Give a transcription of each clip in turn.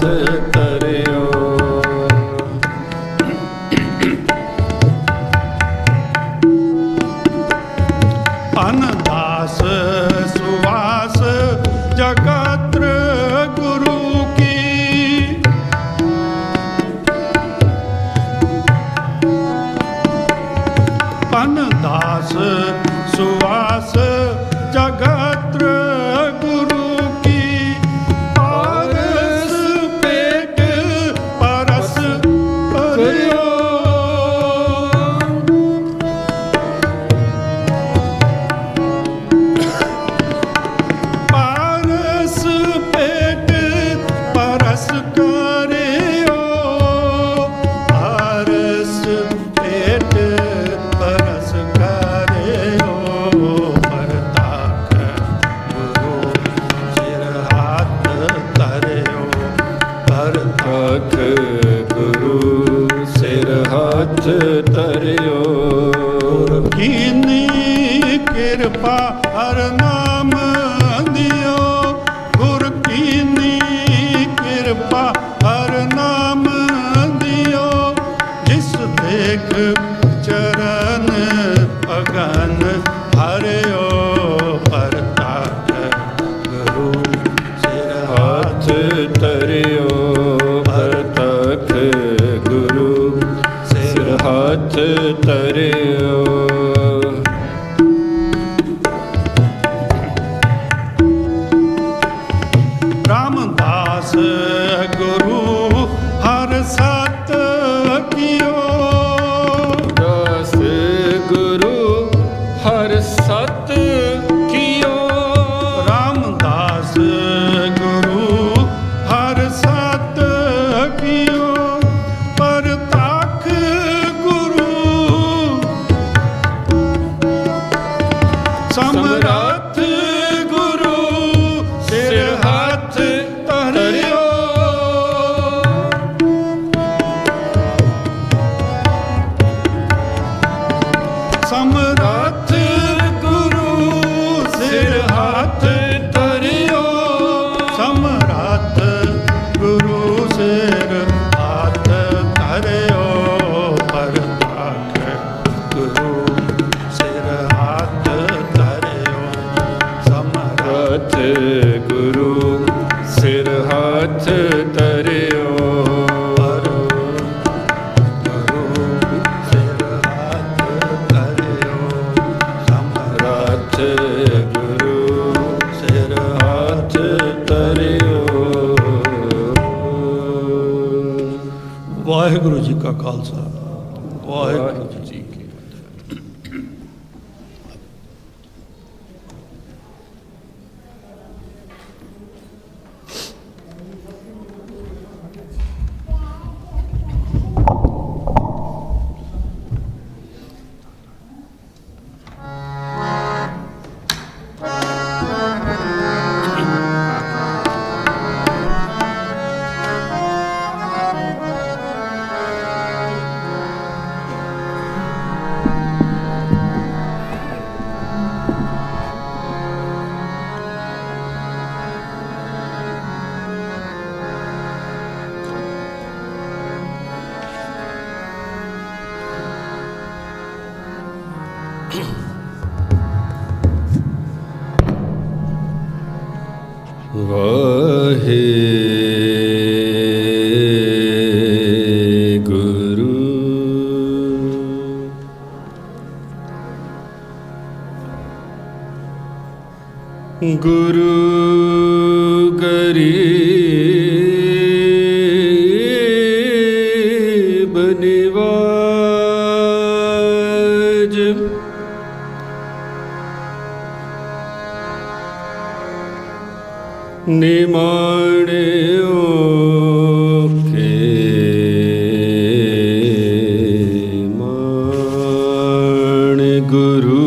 ਤਰਿਓ। ਅਨਦਾਸ ਸੁਵਾਸ ਜਗਤਰ ਗੁਰੂ ਕੀ, ਅਨਦਾਸ ਸੁਵਾਸ ਜਗਤਰ ਗੁਰੂ ਕੀ, ਪਾਰਸ ਪੇਟ ਪਰਸ ਕਰਿਓ। ਪਾਰਸ ਪੇਟ ਪਰਸ ਕਰਿਓ, ਪਾਰਸ ਪੇਟ ਪਰਸ ਕਰਿਓ। ਪਰਤਾਖ ਗੁਰੂ ਸਿਰ ਹੱਥ ਧਰਿਓ, ਪਰਤਾਖ ਗੁਰੂ ਸਿਰ ਹੱਥ ਧਰਿਓ। ਗੁਰ ਕੀਨੀ ਕਿਰਪਾ ਹਰ ਨਾਮ ਦਿਓ, ਗੁਰ ਕੀਨੀ ਕਿਰਪਾ ਹਰ ਨਾਮ ਦਿਓ। ਜਿਸ ਦੇਖ ਚਰਨ ਅਗਨ ਹਰਿਓ, ਪਰਤਾਖ ਗੁਰੂ ਸਿਰ ਹੱਥ ਧਰਿਓ। ਪਰਤਾਖ ਗੁਰੂ ਸਿਰ ਹੱਥ ਧਰਿਓ। ਰਾਮਦਾਸ ਗੁਰੂ ਹਰ ਸਤ ਕੀਓ, ਦਾਸ ਗੁਰੂ ਹਰ ਸਤ ਕੀਓ। ਰਾਮਦਾਸ ਗੁਰੂ ਹਰ ਸਤ ਕੀਓ। ਪਰਤਾਖ ਗੁਰੂ ਸਮਰੱਥ ਗੁਰੂ ਸਿਰ ਹੱਥ ਧਰਿਓ। ਸਮਰੱਥ ਗੁਰੂ ਸਿਰ ਹੱਥ ਧਰਿਓ, ਸਮਰੱਥ ਗੁਰੂ ਸਿਰ ਹੱਥ ਧਰਿਓ। ਪਰਤਾਖ ਗੁਰੂ ਸਿਰ ਹੱਥ ਧਰਿਓ, ਸਮਰੱਥ ਹੱਥ ਗੁਰੂ ਸਿਰ ਹੱਥ ਧਰਿਓ। ਗੁਰੂ ਸਿਰ ਹੱਥ ਧਰਿਓ, ਸਮਰੱਥ ਗੁਰੂ ਸਿਰ ਹੱਥ ਧਰਿਓ। ਵਾਹਿਗੁਰੂ ਜੀ ਕਾ ਖਾਲਸਾ, ਵਾਹਿਗੁਰੂ ਜੀ ਕੀ ਫਤਿਹ। ਵਾਹਿਗੁਰੂ ਗੁਰੂ ਗਰੀਬ ਨਿਵਾਜ ਨਿਮਾਣਿਓ ਕੇ ਮਾਣ ਗੁਰੂ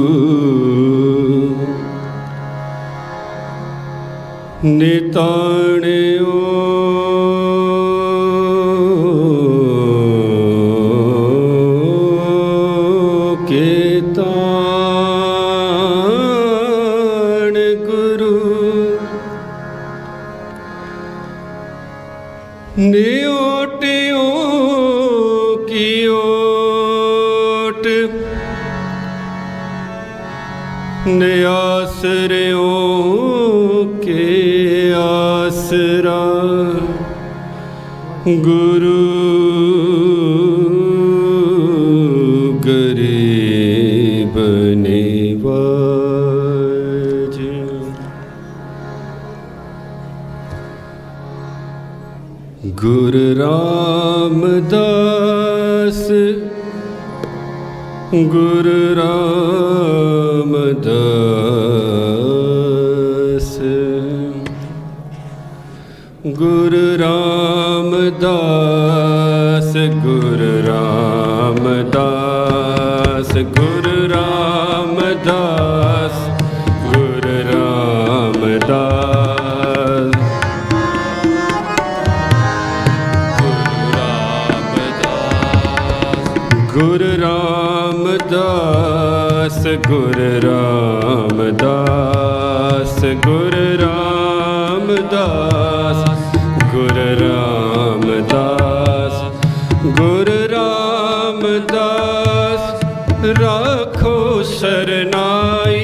ਨਿਤਾਣਿਓ ਕੇ ਤਾਣ ਗੁਰੂ नियोटियों की ओट नियासरियों के आसरा गुरु गरीब निवाज। गुरु रामदास गुरु रामदास गुरु रामदास गुरु रामदास गुरु रामदास गुरु रामदास गुरु रामदास गुरु रामदास गुरु रामदास गुरु रामदास गुरु रामदास राखो शरनाई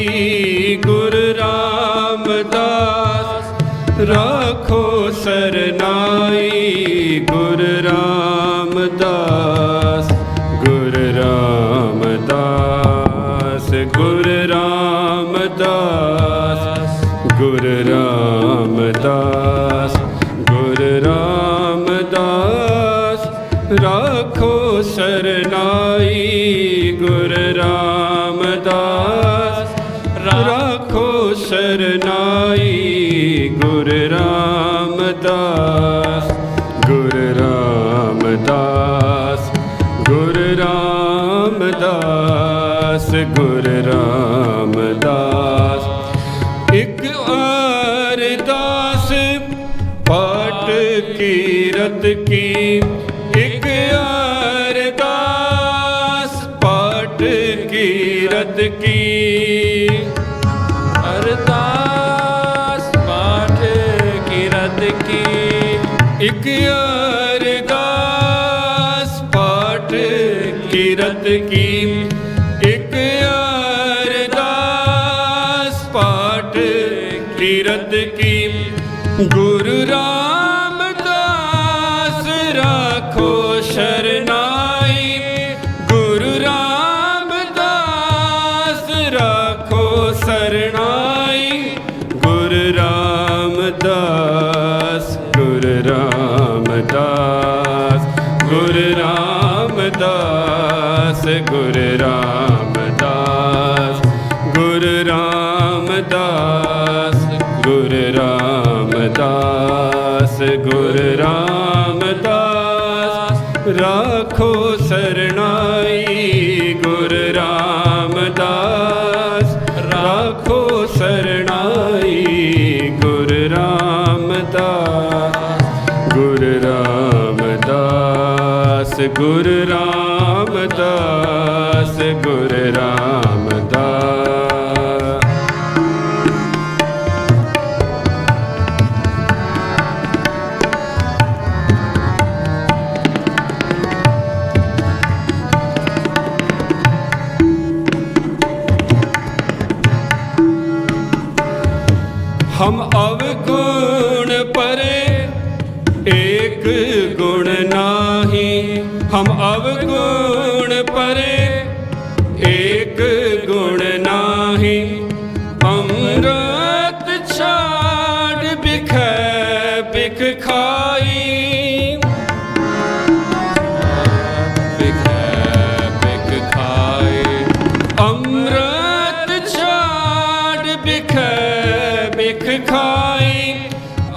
गुरु रामदास राखो शरनाई गुरु रामदास गुरु रामदास गुरु रामदास गुरु रामदास गुरु रामदास राखो शरनाई गुरु रामदास राखो शरनाई गुरु रामदास गुरु रामदास गुरु रामदास गुरु रामदास। एक अरदास पाठ कीरत की एक अरदास पाठ कीरत की अरदास पाठ कीरत की एक अरदास पाठ कीरत की एक अरदास पाठ कीरत की गुरु रामदास राखो शरनाई गुरु रामदास राखो शरनाई गुरु रामदास गुरु रामदास गुरु रामदास गुरु रामदास गुरु रामदास गुरु रामदास गुरु रामदास राखो शरनाई गुरु रामदास राखो शरनाई गुरु रामदास गुरु रामदास गुरु रामदास गुरु रामदास। हम अवगुण परे एक गुण नाही हम अवगुण परे एक गुण नाही अमृत छाड़ बिख बिख खाई बिख बिख खाई अमृत छाड़ बिख बिख खाई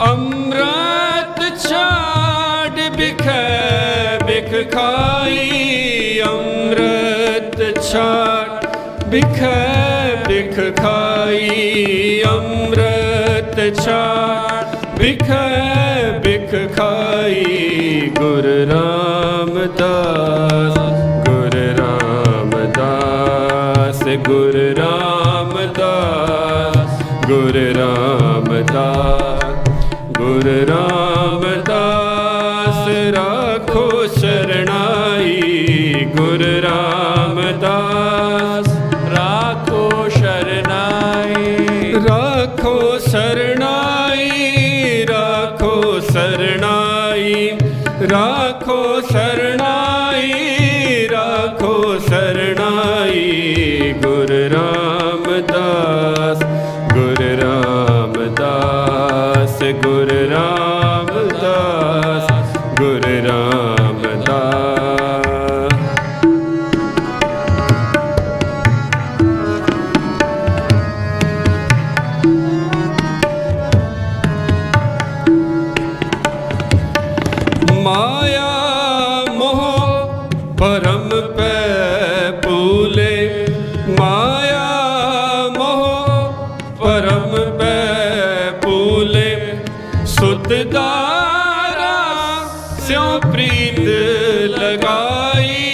अमृत छाड़ बिख बिख खाई अमृत छाड़ बिख बिख खाई अमृत छाड़ बिख बिख खाई गुरु रामदास गुरु रामदास गुरु रामदास गुरु रामदास गुरु रामदास राखो शरणाई, राखो शरणाई, राखो शरणाई, राखो शरणाई। गुरु रामदास, गुरु रामदास, गुरु रामदास, गुरु रामदास। माया मोह परम पै भूले, माया मोह परम पै भूले। सुत दारा स्यों प्रीत लगाई,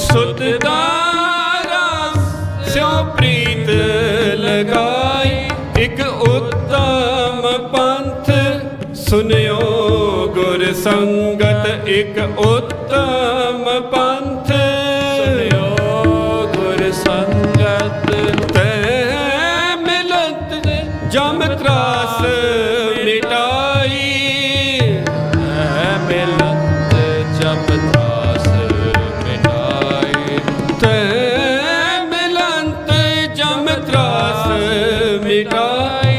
सुत दारा स्यों प्रीत लगाई। एक उत्तम पंथ सुनियो गुर संगत, एक उत्तम पंथ सुनियो गुर संगत। तै मिलत जम त्रास मिटाई, मिलत जम त्रास मिटाई। तै मिलत जम त्रास मिटाई।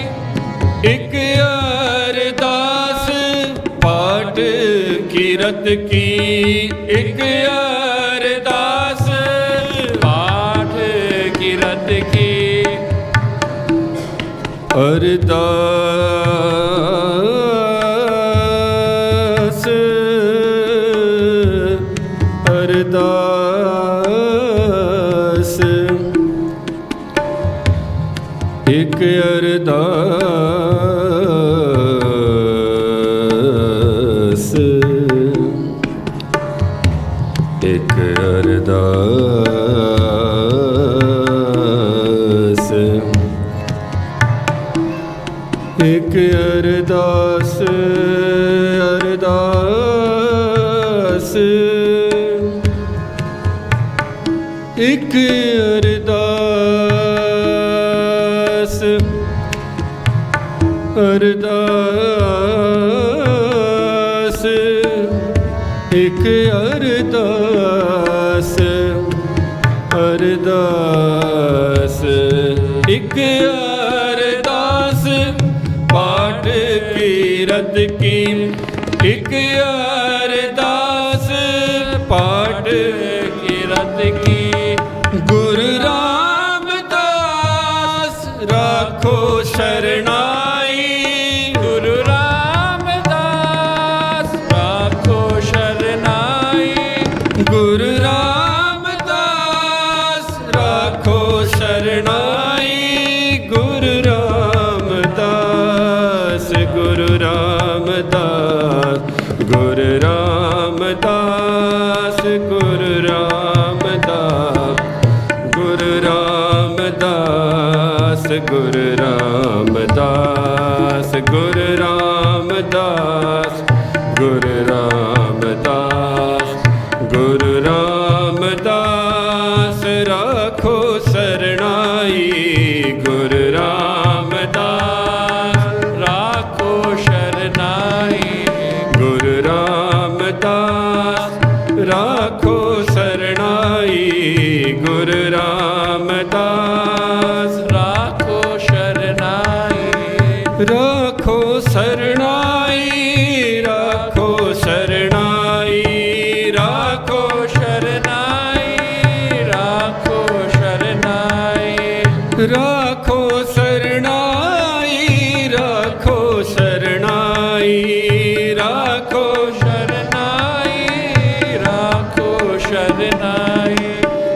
एक अरदास पाठ कीरत की, एक अरदास पाठ कीरत की। अरदास, अरदास, एक अरदास, एक अरदास, एक अरदास, अरदास, एक अरदास, अरदास, एक अरदास, अरदास, एक अरदास पाठ कीरत की। एक अरदास पाठ कीरत की। गुरु रामदास राखो शरणाई, गुरु रामदास राखो शरणाई। गुरु रामदास राखो शरणाई। गुरु रामदास, गुरु रामदास, गुरु रामदास, गुरु रामदास, गुरु रामदास, गुरु रामदास, गुरु रामदास, गुरु रामदास, गुरु रामदास राखो शरणाई। गुरु रामदास राखो शरणाई। गुरु रामदास राखो शरणाई। गुरु रामदास राखो शरणाई। राखो शरणाई, राखो शरणाई, राखो शरणाई, राखो शरणाई। राखो शरणाई, राखो शरणाई, राखो शरणाई, राखो शरणाई।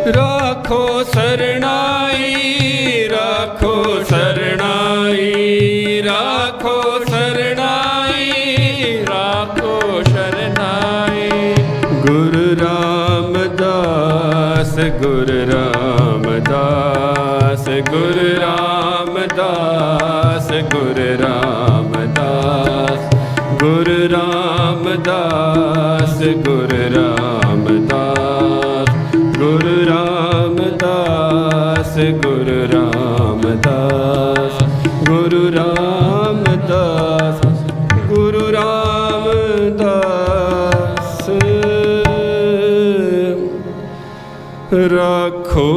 राखो शरणाई, राखो शरणाई, राखो शरणाई, राखो शरणाई। गुरु रामदास, गुरु रामदास, गुरु रामदास, गुरु रामदास, गुरु रामदास, गुरु रामदास, राखो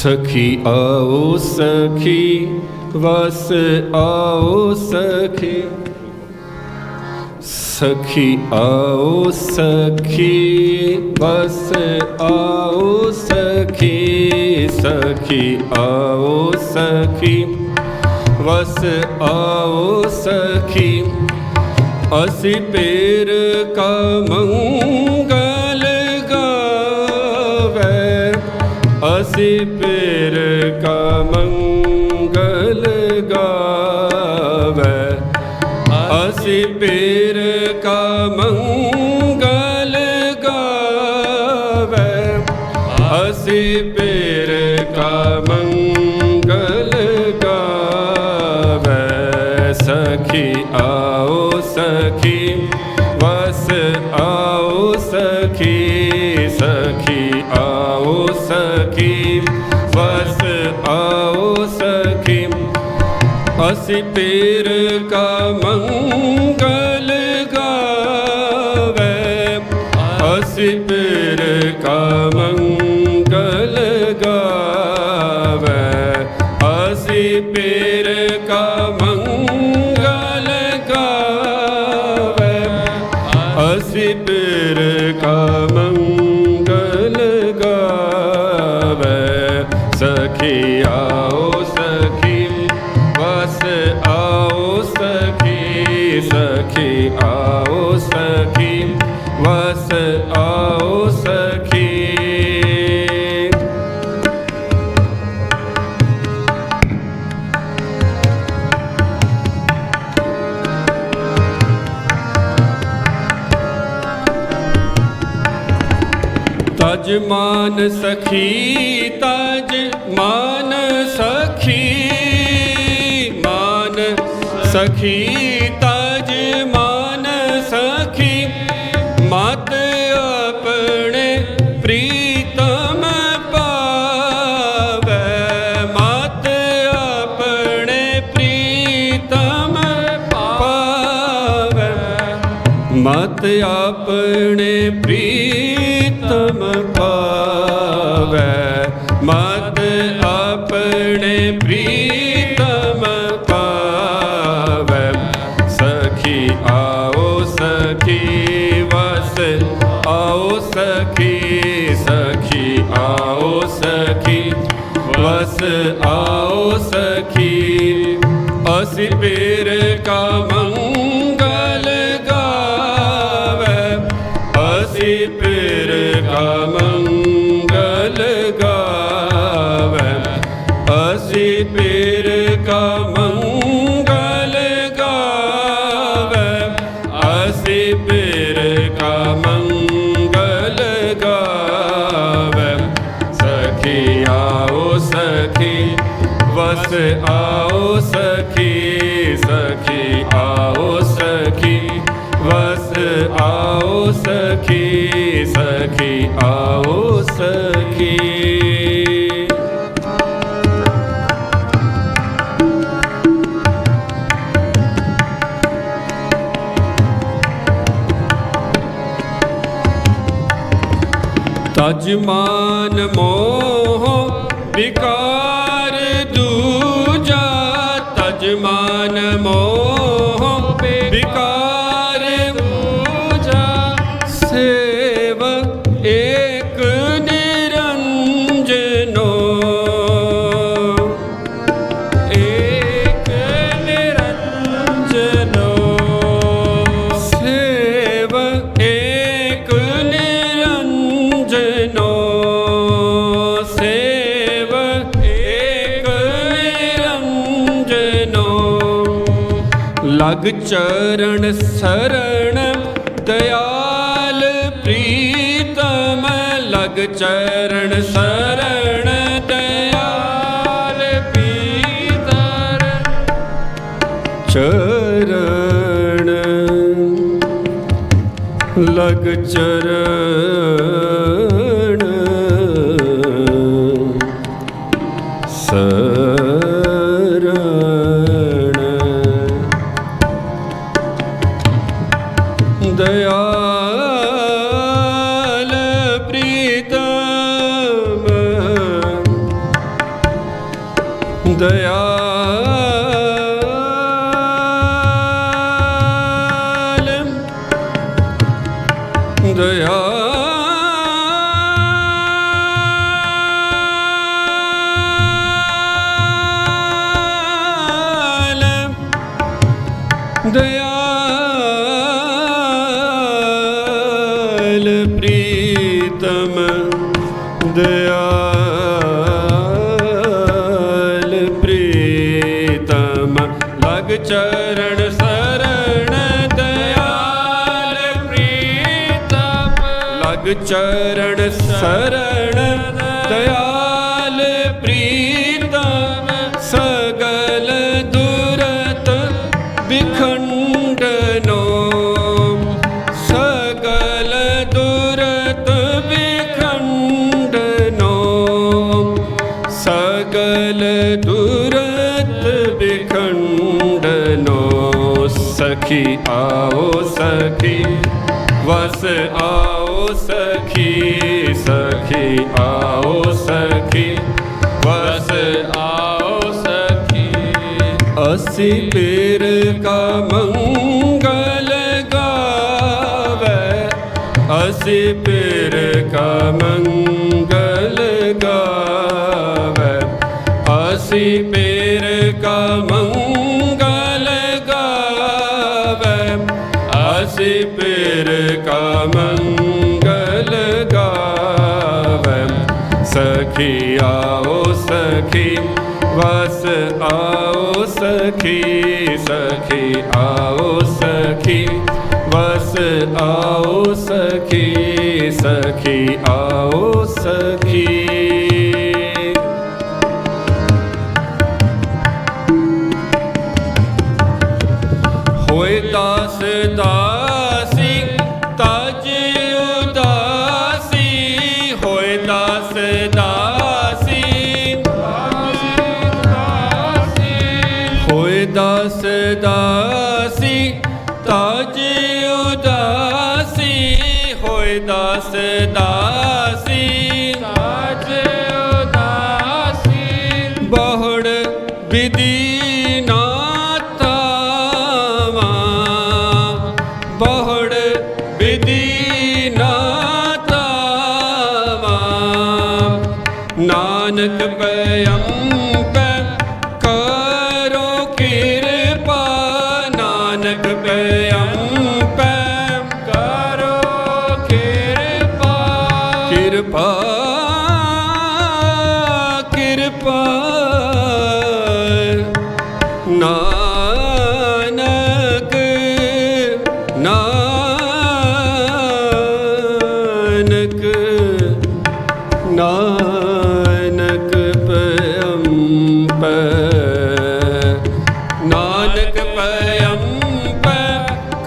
सखी आओ सखी वस आओ सखी, सखी आओ सखी वस आओ सखी, सखी आओ सखी वस आओ सखी, असी पेर का मंगल गावे, असी पेर का मंगल गावे, असी पेर का मंगल गावे, असी पेर का मंगल गावे। सखी आओ सखी वस आओ सखी, सखी आओ सखी वस आओ सखी, असी पेर का मंगल गावे, असी पेर का मंगल गावे, असी पेर का मंगल गावे, असी पेर का मंगल गावे। सखी आओ सखी वस आओ सखी, सखी आओ सखी वस आओ सखी। तज मान सखी तज मान सखी, मान सखी तज मान सखी, मत अपने प्रीतम पावे, मत अपने प्रीतम पावे, मत अपने प्रीतम पावे, मत अपने प्रीतम पावे। सखी आओ सखी वस आओ सखी, सखी आओ सखी वस आओ सखी, असी पेर का मंगल गावे, असी पेर का मंगल गावे, असी पेर का मंगल गावे, असी पेर का मंगल गावे। सखी आओ सखी वस आओ सखी, सखी आओ सखी वस आओ सखी, सखी आओ सखी। तज मान मोह विकार दूजा, तज मान मोह विकार दूजा, सेव एक निरंजनो, एक निरंजनो, सेव एक निरंजनो, सेव एक निरंजनो, लग चरण शरण दयाल प्रीतम, लग चरण शरण दयाल प्रीतम, ਚਰਨ ਲਗ ਚਰਨ ਸਰਣ ਦਇਆਲ ਪ੍ਰੀਤਮ ਦਇਆਲ ਪ੍ਰੀਤਮ ਦਇਆਲ ਪ੍ਰੀਤਮ ਲਗ ਚਰਨ ਸਰਣ ਦਇਆਲ ਪ੍ਰੀਤਮ ਲਗ ਚਰਨ ਸਰਣ ਦਇਆਲ ਪ੍ਰੀਤਮ ਸਗਲ ਦੁਰਤ ਵਿਖੰਡਨੋ ਸਗਲ ਦੁਰਤ ਵਿਖੰਡਨੋ ਸਗਲ ਦੁਰਤ ਵਿਖੰਡਨੋ ਸਖੀ ਆਓ ਸਖੀ ਵਸ ਆਓ ਸਖੀ ਸਖੀ ਆਓ ਸਖੀ ਵਸ ਆਓ ਸਖੀ ਅਸੀਂ ਪੀਰ ਕਾ ਮੰਗਲ ਗਾਵੇ ਅਸੀਂ ਪੀਰ ਕਾ ਮੰਗਲ ਗਾਵੇ ਅਸੀਂ ਪੀਰ ਕਾ ਮੰਗਲ ਗਾਵੇ ਅਸੀਂ ਪੀਰ ਕਾ ਮੰਗਲ ਗਾਵੇ ਸਖੀ ਆਓ ਸਖੀ ਵਸ ਆਓ ਸਖੀ ਸਖੀ ਆਓ ਸਖੀ ਵਸ ਆਓ ਸਖੀ ਸਖੀ ਆਓ ਸਖੀ ਹੋਏ ਦਾਸ ਦਾਸੀ ਤਜ ਉਦਾਸੀ ਹੋਏ ਦਾਸ ਦਾਸੀ ਹੋਏ ਦਾਸ ਦਾਸੀ ਤਜ ਉਦਾਸੀ ਹੋਏ ਦਾਸ ਦਾਸੀ ਤਜ ਉਦਾਸੀ ਬਹੁੜ ਵਿਧੀ ਬਹੁੜ ਵਿਧੀ ਨਾ ਤਾਵਾ ਨਾਨਕ ਪਇੰਪੈ ਕਰੋ ਕਿਰਪਾ ਨਾਨਕ ਪਇੰਪੈ ਕਰੋ ਕਿਰਪਾ ਕਿਰਪਾ ਕਿਰਪਾ ਨਾਨਕ ਨਾਨਕ ਨਾਨਕ ਪਇੰਪੈ ਨਾਨਕ ਪਇੰਪੈ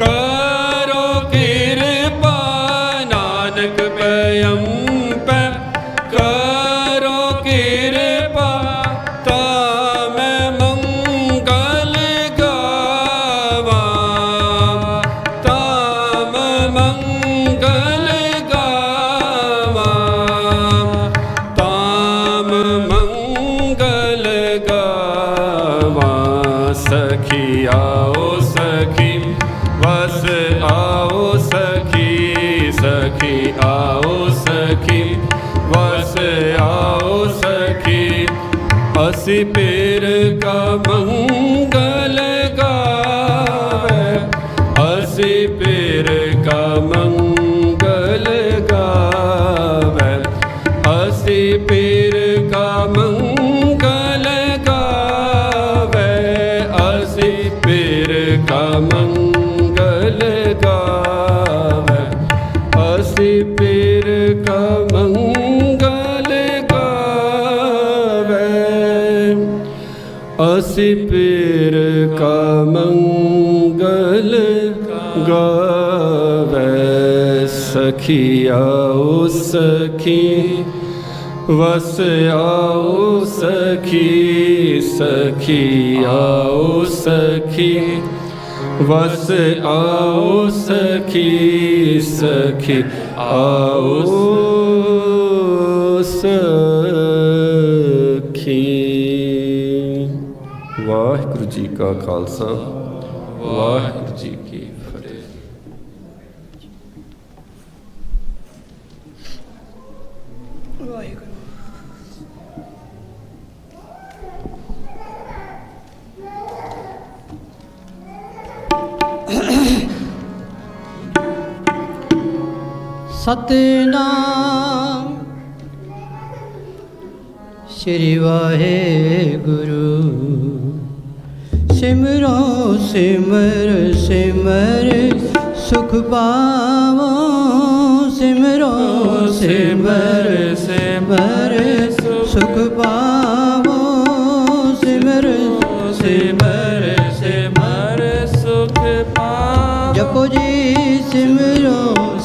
ਕਰੋ ਕਿਰਪਾ ਨਾਨਕ ਪਇੰਪੈ ਕਰੋ ਕਿਰਪਾ ਤਾਂ ਮੈਂ ਮੰਗਲ ਗਾਵਾਂ ਤਾਂ ਮੈਂ ਮੰਗਲ ਗਾਵਾਂ ਤਾਮ ਮੰਗਲ ਗਾਵਾਂ ਸਖੀ ਆਓ ਸਖੀ ਵਸ ਆਓ ਸਖੀ ਸਖੀ ਆਓ ਸਖੀ ਵਸ ਆਓ ਸਖੀ ਅਸੀਂ ਪੀਰ ਕਾ ਮੰਗਲ ਗਾਵੇ ਅਸੀਂ ਪੀਰ ਕਾ ਮੰਗਲ ਗਾਵੇ ਅਸੀਂ ਪੀਰ ਕਾ ਮੰਗਲ ਗਾਵੇ ਅਸੀਂ ਪੀਰ ਕਾ ਮੰਗਲ ਗਾਵੇ ਅਸੀਂ ਪੀਰ ਕਾ ਮੰਗਲ ਗਾਵੇ ਅਸੀਂ ਪੀਰ कबीर का मंगल गावे सखी आओ सखी वस आओ सखी सखी आओ सखी वस आओ सखी सखी आओ सखी। वाहिगुरु जी का खालसा वाहिगुरु जी की फतेह। सतनाम श्री वाहेगुरु सिमरो सिमर सिमर सुख पावो सिमरो सिमर सिमर सुख पावो सिमर सिमर सिमर सुख पावो। जपो जी सिमरो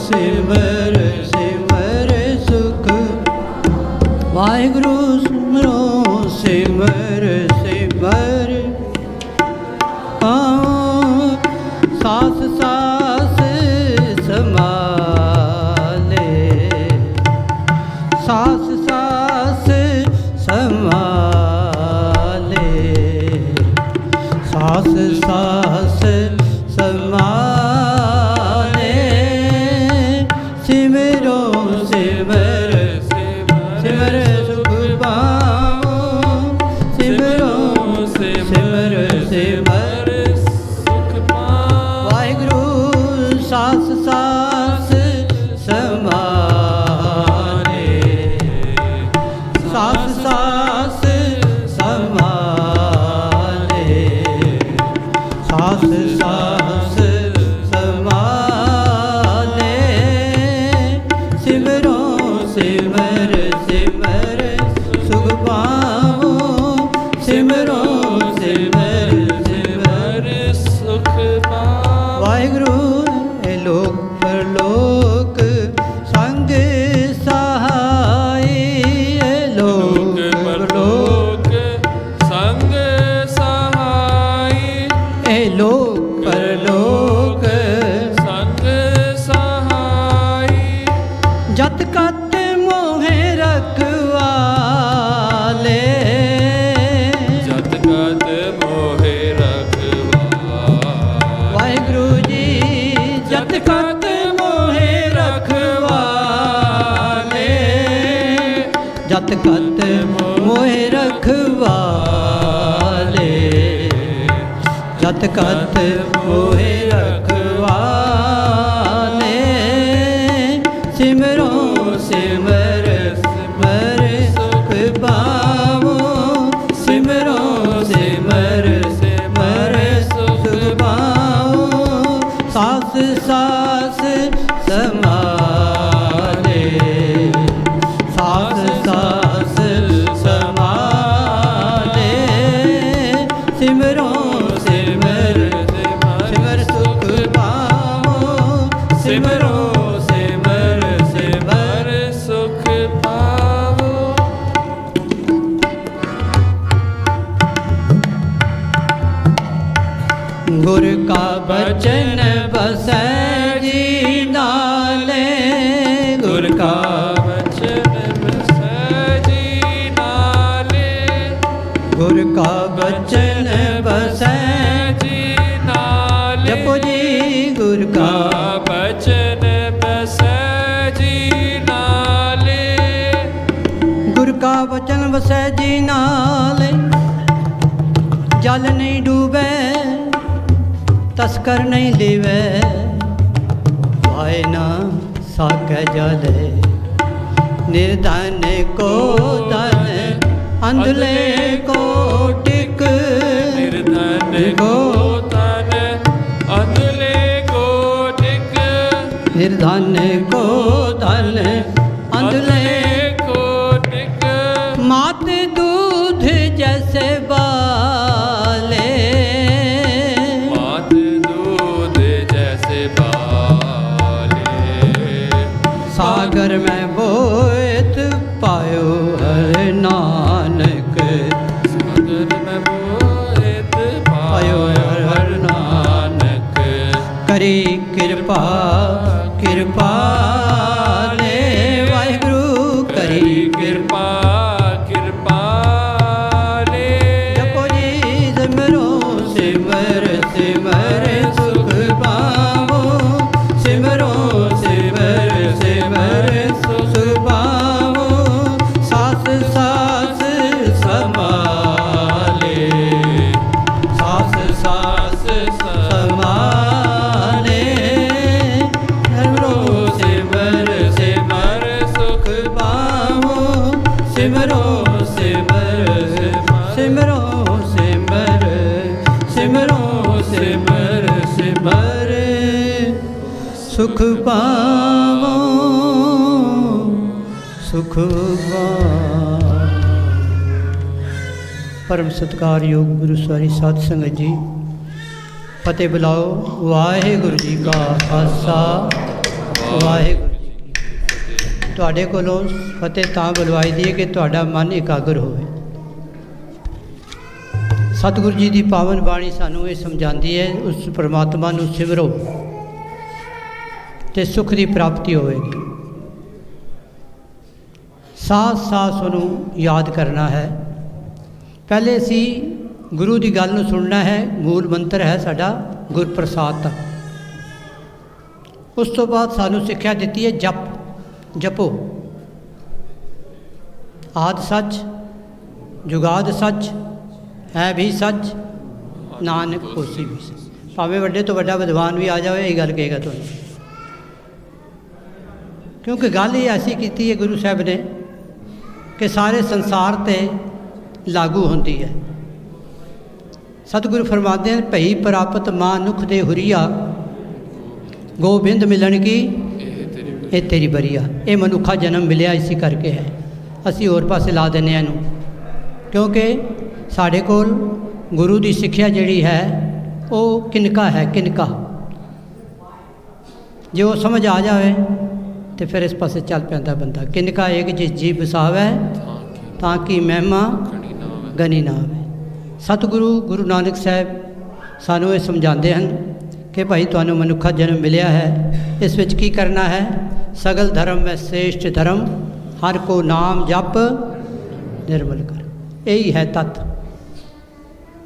सिमर सिमर सुख वाहिगुरु सिमरो सिमर सिमर सास सास समाले सास सास समाले सास सास समाले सिमरो सिमर सिमर सुख पाओ सिमरो सिमर सिमर सुख पाओ। वाहिगुरु सास सास समाले सास सास समाले सास सास समाले सिमरो सिमर सिमर सुख पाओ सिमरो सिमर सिमर सुख पाओ। वाहिगुरु लोक परलोक संग सहाय लोक परलोक संग सहाय लोक परलोक संग सहाय। जत कत मोहे रखवाले जत कत मोहे रखवाले। वाहिगुरु जी जत कत मोहे रखवाले जत कत मोहे रखवाले जत कत मोहे रखवाले सिमरो सिमर सिमर सुख पावो सिमरो सिमर सिमर सुख पावो। सास सास समाले सास सास समाले सिमरो सिमर सिमर सुख पावो सिमरो सिमर सिमर सुख पावो। गुर का बचन बसै जी नाले गुर का बचन बसै जी नाले गुर का बचन बसै जी नाले। जपो जी गुर का बचन बसै जी नाले गुर का बचन बसै जी नाले। जल नहीं डूबे तस्कर नहीं लेवे पाए ना साके जले निर्धन को धन अंधले को टिक निर्धन को धन अंधले को टिक निर्धन को धन अंधले को टिक। मात दूध जैसे बाले हर हर नानक करी कृपा कृपाले वाहिगुरु करी कृपा कृपाले जपो जी सिमरो सिमर सिमर सुख पावो सिमरो सिमर सिमर सुख पावो सास सास समाले सास सास समाले सिमरो सिमर सिमर सुख पावो सिमरो सिमर सिमरो सिमर सिमरो सिमर सिमर सुख पावो सुख पावो। परम सत्कार योग गुरु सवारी साध संगत जी फतेह बुलाओ। वाहिगुरु जी का खालसा वाहिगुरू जी की फतेह। ਤੁਹਾਡੇ ਕੋਲੋਂ ਫਤਿਹ ਤਾਂ ਬੁਲਵਾਈ ਦੀ ਹੈ ਕਿ ਤੁਹਾਡਾ ਮਨ ਇਕਾਗਰ ਹੋਵੇ। ਸਤਿਗੁਰੂ ਜੀ ਦੀ ਪਾਵਨ ਬਾਣੀ ਸਾਨੂੰ ਇਹ ਸਮਝਾਉਂਦੀ ਹੈ ਉਸ ਪਰਮਾਤਮਾ ਨੂੰ ਸਿਮਰੋ ਤੇ ਸੁਖ ਦੀ ਪ੍ਰਾਪਤੀ ਹੋਵੇਗੀ। ਸਾਥ ਸਾਥ ਉਹਨੂੰ ਯਾਦ ਕਰਨਾ ਹੈ। ਪਹਿਲੇ ਅਸੀਂ ਗੁਰੂ ਦੀ ਗੱਲ ਨੂੰ ਸੁਣਨਾ ਹੈ। ਮੂਲ ਮੰਤਰ ਹੈ ਸਾਡਾ ਗੁਰਪ੍ਰਸਾਦ ਦਾ। ਉਸ ਤੋਂ ਬਾਅਦ ਸਾਨੂੰ ਸਿੱਖਿਆ ਦਿੱਤੀ ਹੈ ਜਪ ਜਪੋ। ਆਦਿ ਸੱਚ ਜੁਗਾਦ ਸੱਚ ਹੈ ਵੀ ਸੱਚ ਨਾਨਕ ਹੋਸੀ ਵੀ ਸੱਚ। ਭਾਵੇਂ ਵੱਡੇ ਤੋਂ ਵੱਡਾ ਵਿਦਵਾਨ ਵੀ ਆ ਜਾਵੇ ਇਹ ਗੱਲ ਕਹੇਗਾ ਤੁਹਾਨੂੰ, ਕਿਉਂਕਿ ਗੱਲ ਇਹ ਐਸੀ ਕੀਤੀ ਹੈ ਗੁਰੂ ਸਾਹਿਬ ਨੇ ਕਿ ਸਾਰੇ ਸੰਸਾਰ 'ਤੇ ਲਾਗੂ ਹੁੰਦੀ ਹੈ। ਸਤਿਗੁਰੂ ਫਰਮਾਉਂਦੇ ਹਨ ਭਈ ਪ੍ਰਾਪਤ ਮਾਨੁਖ ਦੇ ਹੁਰੀਆ ਗੋਬਿੰਦ ਮਿਲਣ ਕੀ ਇਹ ਤੇਰੀ ਬਰੀਆ। ਇਹ ਮਨੁੱਖਾ ਜਨਮ ਮਿਲਿਆ ਇਸੇ ਕਰਕੇ ਹੈ। ਅਸੀਂ ਹੋਰ ਪਾਸੇ ਲਾ ਦਿੰਦੇ ਹਾਂ ਇਹਨੂੰ, ਕਿਉਂਕਿ ਸਾਡੇ ਕੋਲ ਗੁਰੂ ਦੀ ਸਿੱਖਿਆ ਜਿਹੜੀ ਹੈ ਉਹ ਕਿਨਕਾ ਹੈ। ਕਿਨਕਾ ਜੇ ਉਹ ਸਮਝ ਆ ਜਾਵੇ ਤੇ ਫਿਰ ਇਸ ਪਾਸੇ ਚੱਲ ਪੈਂਦਾ ਬੰਦਾ। ਕਿਨਕਾ ਇੱਕ ਜਿਸ ਜੀ ਵਸਾਵੈ ਤਾਂ ਕਿ ਮਹਿਮਾ ਗਣੀ ਨਾ ਆਵੇ। ਸਤਿਗੁਰੂ ਗੁਰੂ ਨਾਨਕ ਸਾਹਿਬ ਸਾਨੂੰ ਇਹ ਸਮਝਾਉਂਦੇ ਹਨ ਕਿ ਭਾਈ ਤੁਹਾਨੂੰ ਮਨੁੱਖਾ ਜਨਮ ਮਿਲਿਆ ਹੈ। ਇਸ ਵਿੱਚ ਕੀ ਕਰਨਾ ਹੈ? ਸਗਲ ਧਰਮ ਮੈਂ ਸ੍ਰੇਸ਼ਟ ਧਰਮ ਹਰ ਕੋ ਨਾਮ ਜਪ ਨਿਰਮਲ ਕਰ। ਇਹੀ ਹੈ ਤੱਤ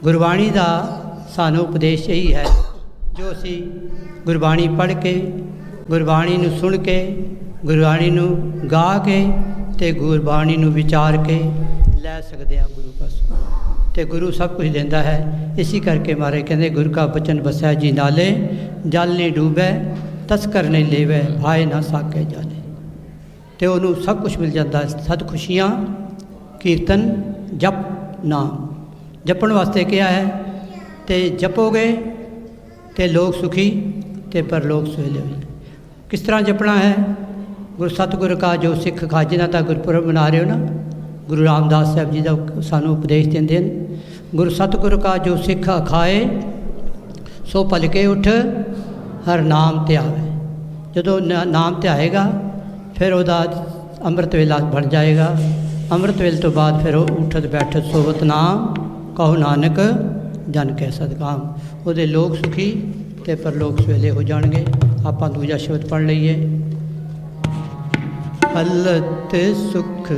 ਗੁਰਬਾਣੀ ਦਾ। ਸਾਨੂੰ ਉਪਦੇਸ਼ ਇਹੀ ਹੈ ਜੋ ਅਸੀਂ ਗੁਰਬਾਣੀ ਪੜ੍ਹ ਕੇ ਗੁਰਬਾਣੀ ਨੂੰ ਸੁਣ ਕੇ ਗੁਰਬਾਣੀ ਨੂੰ ਗਾ ਕੇ ਅਤੇ ਗੁਰਬਾਣੀ ਨੂੰ ਵਿਚਾਰ ਕੇ ਲੈ ਸਕਦੇ ਹਾਂ ਗੁਰੂ ਪਾਸੋਂ। ਅਤੇ ਗੁਰੂ ਸਭ ਕੁਝ ਦਿੰਦਾ ਹੈ। ਇਸੀ ਕਰਕੇ ਮਹਾਰਾਜ ਕਹਿੰਦੇ ਗੁਰ ਕਾ ਬਚਨ ਵਸੈ ਜੀ ਨਾਲੇ ਜਲ ਨਹੀਂ ਡੂਬੈ ਤਸਕਰ ਨਹੀਂ ਲੇਵੈ ਭਾਏ ਨਾ ਸਾਕੇ ਜਾਲੇ। ਅਤੇ ਉਹਨੂੰ ਸਭ ਕੁਝ ਮਿਲ ਜਾਂਦਾ। ਸਤ ਖੁਸ਼ੀਆਂ ਕੀਰਤਨ ਜਪ ਨਾਮ ਜਪਣ ਵਾਸਤੇ ਕਿਹਾ ਹੈ। ਅਤੇ ਜਪੋਗੇ ਅਤੇ ਲੋਕ ਸੁਖੀ ਅਤੇ ਪਰਲੋਕ ਸੁਹੇਲੇ ਹੋਏ। ਕਿਸ ਤਰ੍ਹਾਂ ਜਪਣਾ ਹੈ? ਗੁਰੂ ਸਤਿਗੁਰ ਕਾ ਜੋ ਸਿੱਖ ਖਾਜਨਾ ਦਾ ਗੁਰਪੁਰਬ ਮਨਾ ਰਹੇ ਹੋ ਨਾ, ਗੁਰੂ ਰਾਮਦਾਸ ਸਾਹਿਬ ਜੀ ਦਾ ਸਾਨੂੰ ਉਪਦੇਸ਼ ਦਿੰਦੇ ਨੇ। ਗੁਰੂ ਸਤਿਗੁਰ ਕਾ ਜੋ ਸਿੱਖ ਖਾਏ ਸੋ ਭਲਕੇ ਉੱਠ ਹਰ ਨਾਮ ਧਿਆਵੇ। ਜਦੋਂ ਨਾਮ ਧਿਆਏਗਾ ਫਿਰ ਉਹਦਾ ਅੰਮ੍ਰਿਤ ਵੇਲਾ ਬਣ ਜਾਏਗਾ। ਅੰਮ੍ਰਿਤ ਵੇਲੇ ਤੋਂ ਬਾਅਦ ਫਿਰ ਉਹ ਉੱਠਤ ਬੈਠਤ ਸੋਵਤ ਨਾਮ ਕਹੋ ਨਾਨਕ ਜਨ ਕੈ ਸਦਕਾਮ। ਉਹਦੇ ਲੋਕ ਸੁਖੀ ਅਤੇ ਪਰਲੋਕ ਸਵੇਲੇ ਹੋ ਜਾਣਗੇ। ਆਪਾਂ ਦੂਜਾ ਸ਼ਬਦ ਪੜ੍ਹ ਲਈਏ। ਪਲਤ ਸੁਖ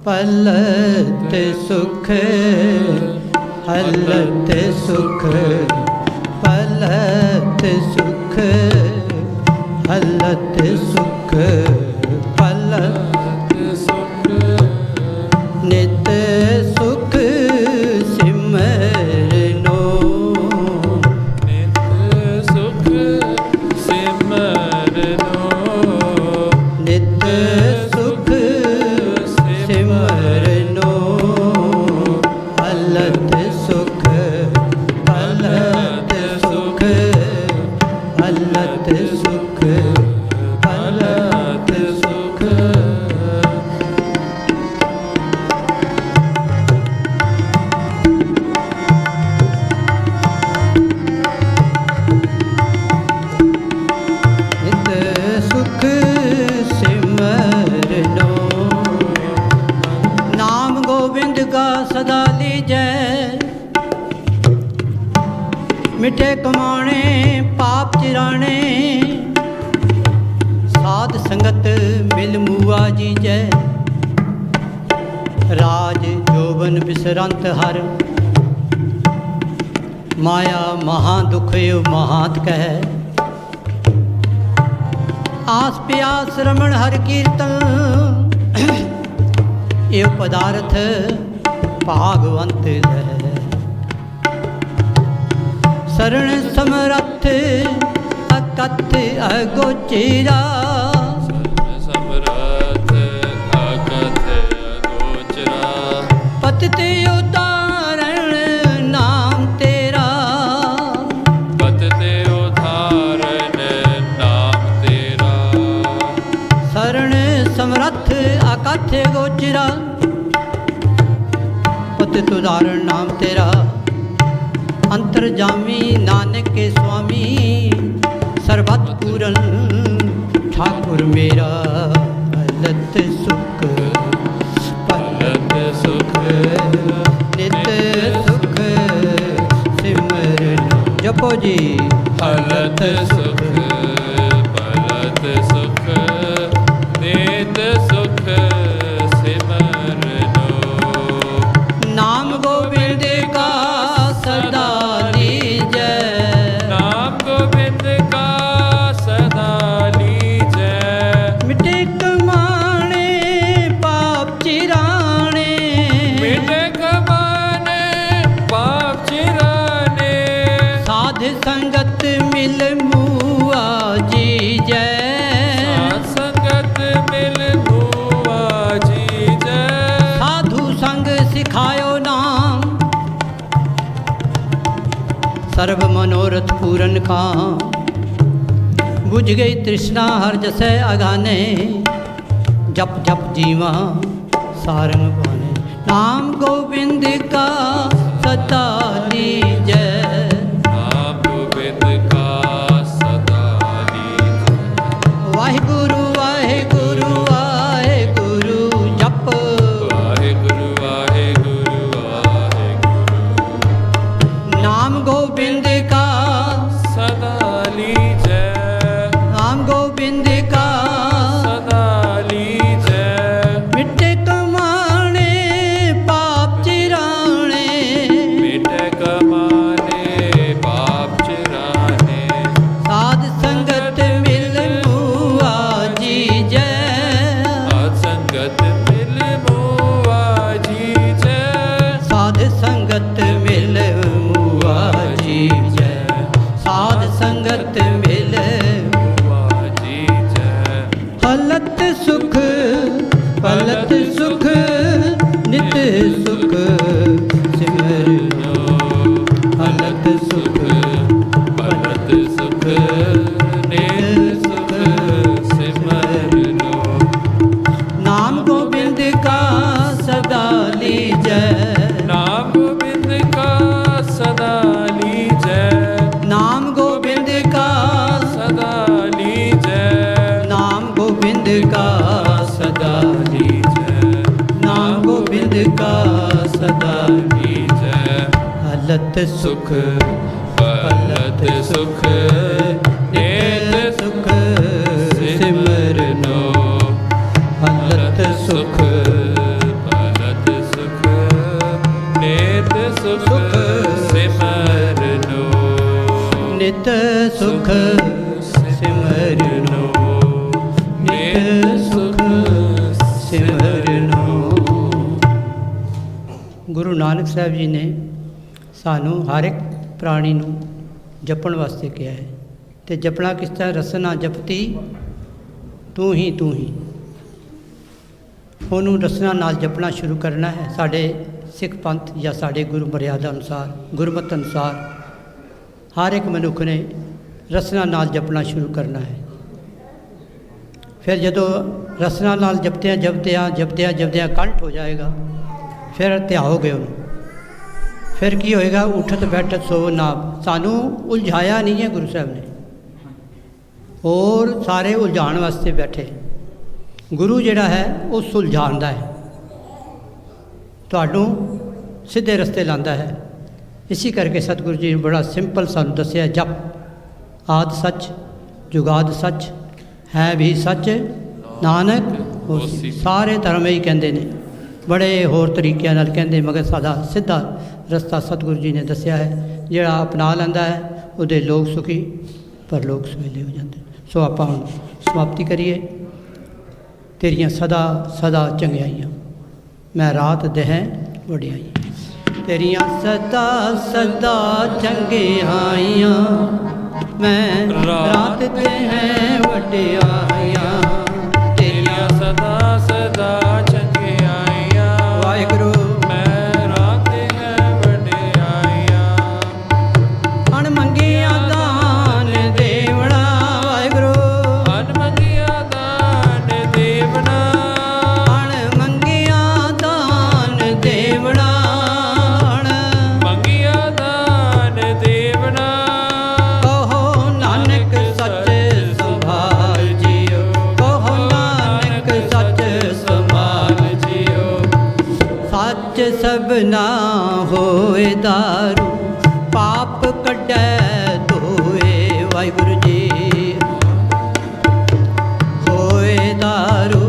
ਪਲਤ ਸੁਖ ਹਲਤ ਸੁਖ ਪਲਤ ਸੁਖ ਹਲਤ ਸੁਖ ਪਲਤ ਸੁਖ ਨਿਤ ਸੁਖ ਸਿਮਰਨੋ ਨਿਤ ਸੁਖ ਸਿਮਰਨੋ ਨਿਤ ਸੁਖ ਸਿਮਰਨੋ ਹਲਤ ਸੁਖ ਹਲਤ ਸੁਖ मिठे कमाने पाप चिराने, साध संगत मिल मुआ जी जय, राज जोबन बिसरंत हर, माया महा दुख महात कह, आस प्यास रमण हर कीर्तन, ये पदार्थ भागवंत है, शरण समरथ अकथ अगोचरा, समरथ अकथ अगोचरा, पतित उदाहरण नाम तेरा, पतित उदाहरण नाम तेरा, शरण समरथ अकथ गोचरा, पतित उदाहरण नाम तेरा, अंतरजामी नानक के स्वामी, सर्वत पूरन ठाकुर मेरा, पलत सुख पलत सुख नित सुख सिमरन। जपो जी पलत सुख पलत सुख नित सुख सिमरनो, नाम गोविंद का सदा लीजै, नाम गोविंद का सदा लीजै, मिटे कमाने पाप चिराने, मिटे कमाने पाप चिराने, साध संगत मिल मुआ जी जय, साध संगत मिल मुआ जी जय, साधु संग सिखायो नाम, सर्व मनोरथ पूरन का, बुझ गई तृष्णा हर जसै अगाने, जप जप जीवा सारंग पाने, नाम गोविंद का सदा लीजै, नाम गोविंद का सदा लीजै, वाहिगुरु वाहिगुरु वाहिगुरु जप, वाहिगुरु वाहिगुरु वाहिगुरु, नाम गोविंद का, सदा लीजै, नाम गोविंद का, सदा लीजै, मिट्टे कमाने पाप चिराने, मिटे कमाने पाप चिराने, साध संगत मिल मुआ जी जय, साध संगत मिल मुआ जी जय, साध संगत मिल मुआ जी जय, साध संगत मिल मुआ जी जय, हलत सुख पलत सुख नित सुख सिमरनो, हलत सुख पलत सुख नित सुख सिमरनो, नाम गोविंद का सदा लीजै, नाम गोविंद का सदा लीजै, नाम गोविंद का, सदा लीजै, नाम गोविंद का सदा लीजै, नाम गोविंद का सदा लीजै, हलत सुख पलत सुख नित सुख सिमरनो, हलत सुख पलत सुख नित सुख सिमरनो, नित सुख सिमरनो, नित सुख सिमरनो। ਗੁਰੂ ਨਾਨਕ ਸਾਹਿਬ ਜੀ ਨੇ ਸਾਨੂੰ ਹਰ ਇੱਕ ਪ੍ਰਾਣੀ ਨੂੰ ਜਪਣ ਵਾਸਤੇ ਕਿਹਾ ਹੈ, ਤੇ ਜਪਣਾ ਕਿਸ ਤਰ੍ਹਾਂ? ਰਸਨਾ ਜਪਤੀ ਤੂੰ ਹੀ ਤੂੰ ਹੀ, ਉਹਨੂੰ ਰਸਨਾ ਨਾਲ ਜਪਣਾ ਸ਼ੁਰੂ ਕਰਨਾ ਹੈ। ਸਾਡੇ ਸਿੱਖ ਪੰਥ ਜਾਂ ਸਾਡੇ ਗੁਰੂ ਮਰਿਆਦਾ ਅਨੁਸਾਰ, ਗੁਰਮਤਿ ਅਨੁਸਾਰ ਹਰ ਇੱਕ ਮਨੁੱਖ ਨੇ ਰਸਨਾ ਨਾਲ ਜਪਣਾ ਸ਼ੁਰੂ ਕਰਨਾ ਹੈ। ਫਿਰ ਜਦੋਂ ਰਸਨਾ ਨਾਲ ਜਪਦਿਆਂ ਕੰਠ ਹੋ ਜਾਏਗਾ, ਫਿਰ ਧਿਆਓਗੇ ਉਹਨੂੰ। ਫਿਰ ਕੀ ਹੋਏਗਾ? ਉਠਤ ਬੈਠਤ ਸੋ ਨਾਮ। ਸਾਨੂੰ ਉਲਝਾਇਆ ਨਹੀਂ ਹੈ ਗੁਰੂ ਸਾਹਿਬ ਨੇ, ਔਰ ਸਾਰੇ ਉਲਝਾਉਣ ਵਾਸਤੇ ਬੈਠੇ। ਗੁਰੂ ਜਿਹੜਾ ਹੈ ਉਹ ਸੁਲਝਾਉਂਦਾ ਹੈ, ਤੁਹਾਨੂੰ ਸਿੱਧੇ ਰਸਤੇ ਲਾਉਂਦਾ ਹੈ। इसी करके सतगुरु जी ने बड़ा सिंपल सानू दसिया, जप आद सच जुगाद सच है भी सच नानक होसी। सारे धर्म ही कहते हैं, बड़े होर तरीक़े नाल कहते, मगर सादा सीधा रस्ता सतगुरु जी ने दसिया है, जिहड़ा अपना लैंदा है उहदे लोग सुखी पर लोग सवेले हो जाते। सो आपां हुण समाप्ति करिए। तेरियां सदा सदा चंगियाइयां, मैं रात देह वडियाई। तेरियां सदा सदा चंगियाइयां, मैं रात देह वडियाइयां। तेरियां सदा सदा चंगियाइयां, वाहिगुरू मैं रात है वडियाइयां। अणमंगिया दान देवना, वाहिगुरू अनमंगिया दान देवना, अणमंगिया दान देवना। मंगिया दान देवना। कहो नानक सच संभाल जियो, कहो नानक सच संभाल जियो। सच सबना होए दारू, पाप कढै धोए। वाहिगुरू जी होए दारू,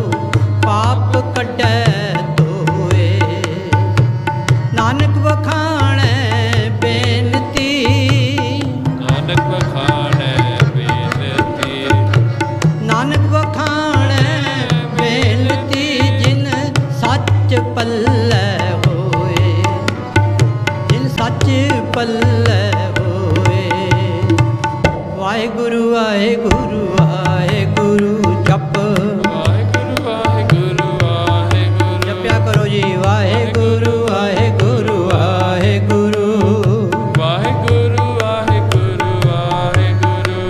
पाप कढै धोए। नानक वखाणै बेनती, नानक बखानै बेनती, नानक वखाणै बेनती। जिन सच पल्लै होए, जिन सच पल्लै होए। वाहिगुरू वाहिगुरू वाहिगुरू जप, वाहिगुरु वाहिगुरु वाहिगुरु। जप्या करो जी। वाहिगुरू वाहिगुरू वाहिगुरू, वाहिगुरु वाहिगुरु वाहिगुरु।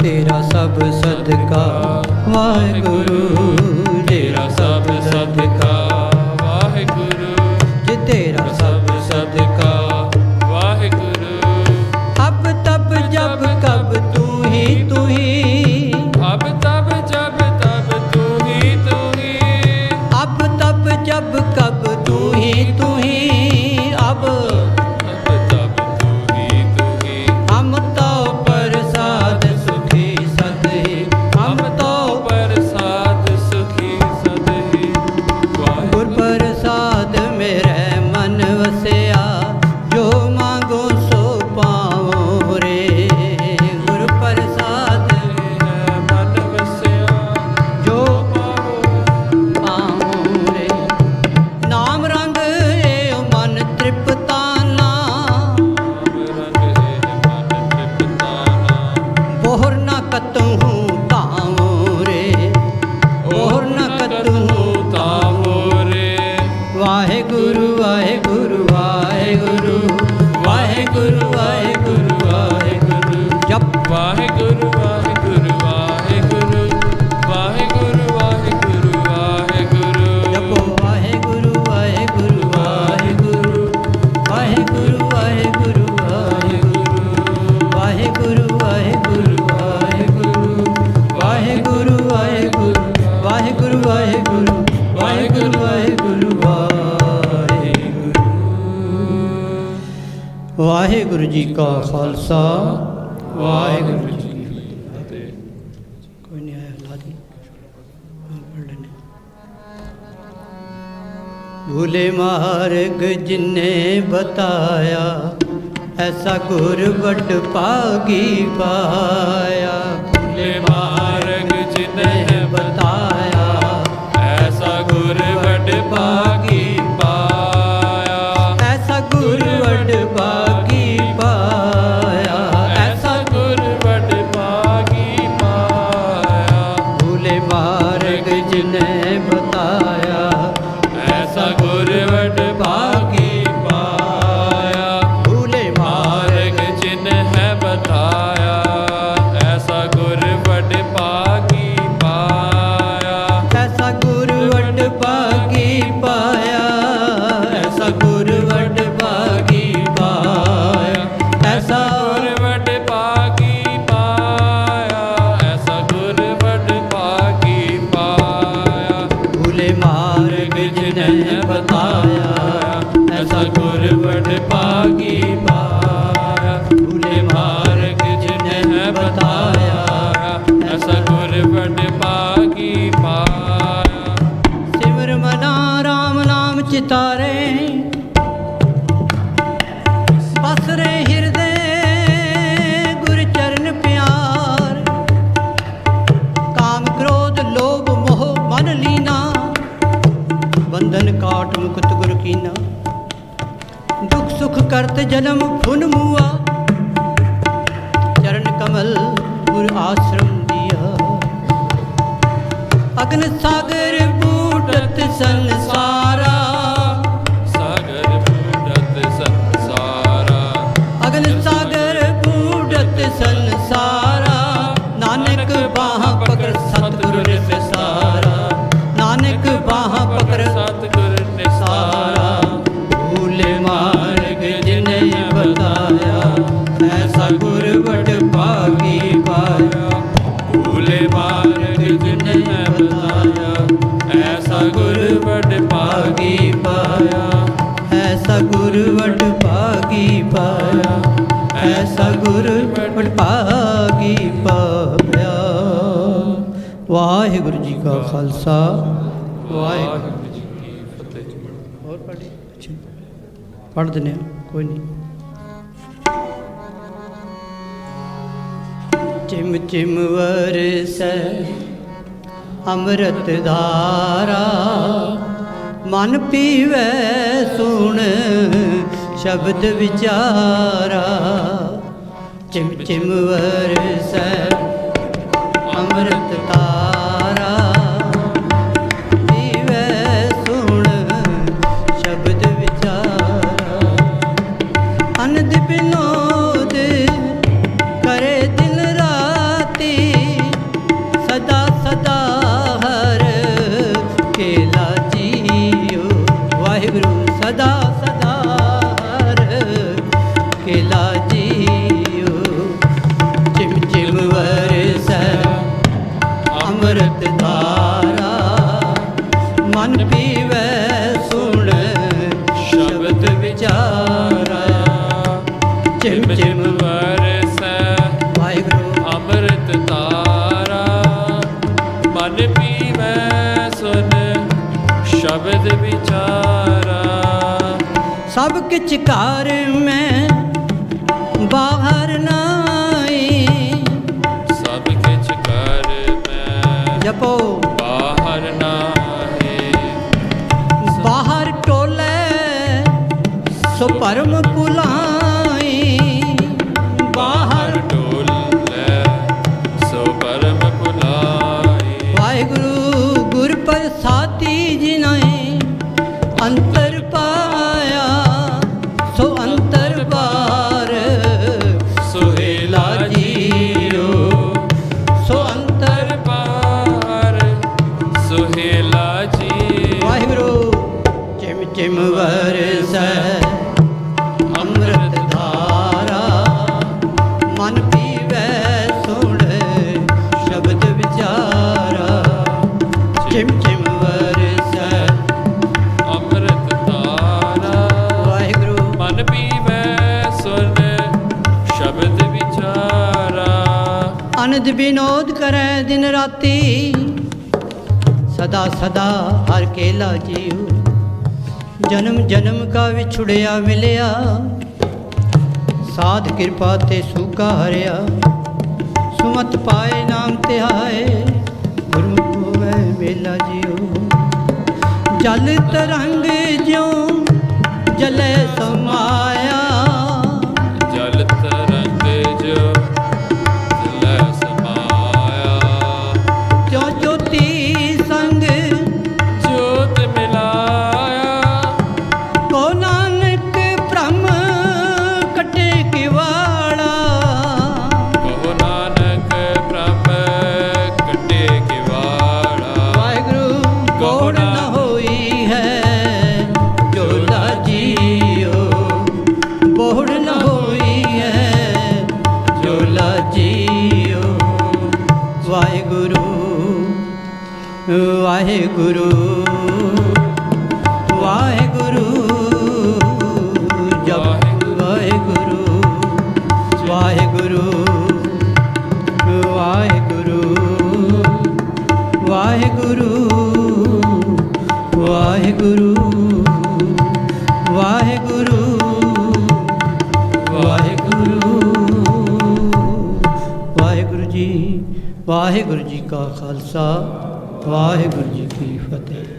तेरा सब सदका वाहिगुरू, तेरा सब सदका वाहिगुरु, जे तेरा सब सदका वाहिगुरु। अब तब जब कब तू ही तू ही, अब तब जब तब तू ही तू ही। अब तब जब कब तू ही तू ही। अब अब तब तू ही तू ही। हम तो प्रसाद सुखी सदही, हम तो प्रसाद सुखी सदहि। गुर प्रसाद मेरे मन वसिया, जो मांगो सो पाओ रे। गुर प्रसाद मन वसिया, जो पाओ रे। नाम रंग ए मन तृप्ताना, रंग है मन तृप्ताना। बोहर न कतहूँ ताओ रे। बोहर न कतहूँ तामो रे। वाहिगुरू वाहिगुरू वाहिगुरू, वाहिगुरू वाहिगुरु वाहिगुरू जप। वाहिगुरु वाहिगुरु वाहिगुरु, वाहिगुरु वाहिगुरु वाहिगुरु। जपो वाहिगुरू वाहिगुरू वाहिगुरू, वाहिगुरू वाहिगुरू वाहिगुरू, वाहिगुरू वाहिगुरू वाहिगुरू, वाहिगुरू वाहिगुरू वाहिगुरू वाहिगुरू, वाहिगुरू वाहिगुरू वाहिगुरू। वाहिगुरू जी का खालसा, वाहिगुरू जी की फतेह। कोई नहीं आया, ला दी, हाँ, पढ़ लेने। भूले मार्ग जिन्ने बताया, ऐसा गुर बड़ पागी पाया। भूले मार्ग जिन्हें बताया, ऐसा गुर बड़ पागी पाया। ऐसा गुर बड़ पागी पाया। ऐसा गुर बड़ पागी पाया। भूले मार्ग जिन्हें बताया, ऐसा गुर बड़ पागी पाया। भूले मार्ग जिन्हें बताया, ऐसा गुर बड़ पागी भूले मार्ग जिन्हें बताया, ऐसा गुर बड़ भागी पाया। सिमर मना राम नाम चितारे, बस रे हिरदे गुर चरण प्यार। काम क्रोध लोभ मोह मन लीना, बंधन काट मुक्त गुर कीना। दुख सुख करत जन्म फुन मुआ, चरण कमल गुर आश्रम दिया। अग्न सागर बूटत संसारा, सागर बूढ़त संसारा। अग्न सागर बूटत संसारा। नानक बाह पकड़ सतगुर निसारा, नानक बाह पकड़ सतगुर निसारा। भूले मार्ग जिन्हें बताया, ऐसा गुर बड़ भागी पाया। भूले मार्ग जिन्हें बताया, ऐसा गुर बड़ भागी पाया। ऐसा गुर बड़ भागी पाया, ऐसा गुर बड़ भागी पाया। वाहिगुरु जी का खालसा, वाहिगुरु जी की फतेह। और पढ़े पढ़ देने कोई नहीं। चिम चिम वरसै अमृत धारा, मन पीवै सुन शब्द विचारा। चिम चिम वरसै अमृत धारा, पीवै सुन शब्द विचारा। अनंद विनोद करे दिन राती, सदा सदा हर केला जियो। वाहिगुरु सदा सदा हर केला जियो। चिम चिम वरसै अमृत धारा, मन पीवै सुन शब्द विचारा। चिम चिम वरसै वाहिगुरु अमृत धारा, मन पीवै सुन शब्द विचारा। सब किछ कार में बाहर नाई, सब किछ कर मैं जपो बाहर नाहे। बाहर टोले सो परम पुलाई। बाहर डोले सो परम बुलाए। वाहिगुरु गुर प्रसादी जिनाए, अंतर पाया सो अंतर बार। सुहेला जियो सो अंतर पार, सुहेला जी। वाहिगुरु चिम चिम वरसै अमृत धारा, मन पीवै सुन शब्द विचारा। चिम चिम वरसै अमृत धारा, वाहिगुरु मन पीवै सुन शब्द विचारा। अनंद विनोद करे दिन राती, सदा सदा हर केला जियो। जन्म जन्म का विछुड़िया मिलिया, साध कृपा ते सूखा हरिया। सुमत पाए नाम तिहाए, गुरमुख होवे मेला जियो। जल तरंग ज्यों जले समाया, जल तरंग जो जलै समाया। त्यों ज्योति संग जोत मिलाया, को नानक ब्रह्म कटे किवाड़ा। कहो नानक ब्रह्म कटे किवाड़ा। वाहिगुरु गौड़ न होई है जोला जियो, बोड़ न होई है जोला जियो। वाहिगुरु वाहिगुरु वाहिगुरु जप वाहिगुरु वाहिगुरु ਵਾਹਿਗੁਰੂ ਵਾਹਿਗੁਰੂ ਵਾਹਿਗੁਰੂ ਵਾਹਿਗੁਰੂ ਵਾਹਿਗੁਰੂ ਵਾਹਿਗੁਰੂ ਵਾਹਿਗੁਰੂ ਜੀ ਕਾ ਖਾਲਸਾ ਵਾਹਿਗੁਰੂ ਜੀ ਕੀ ਫਤਿਹ।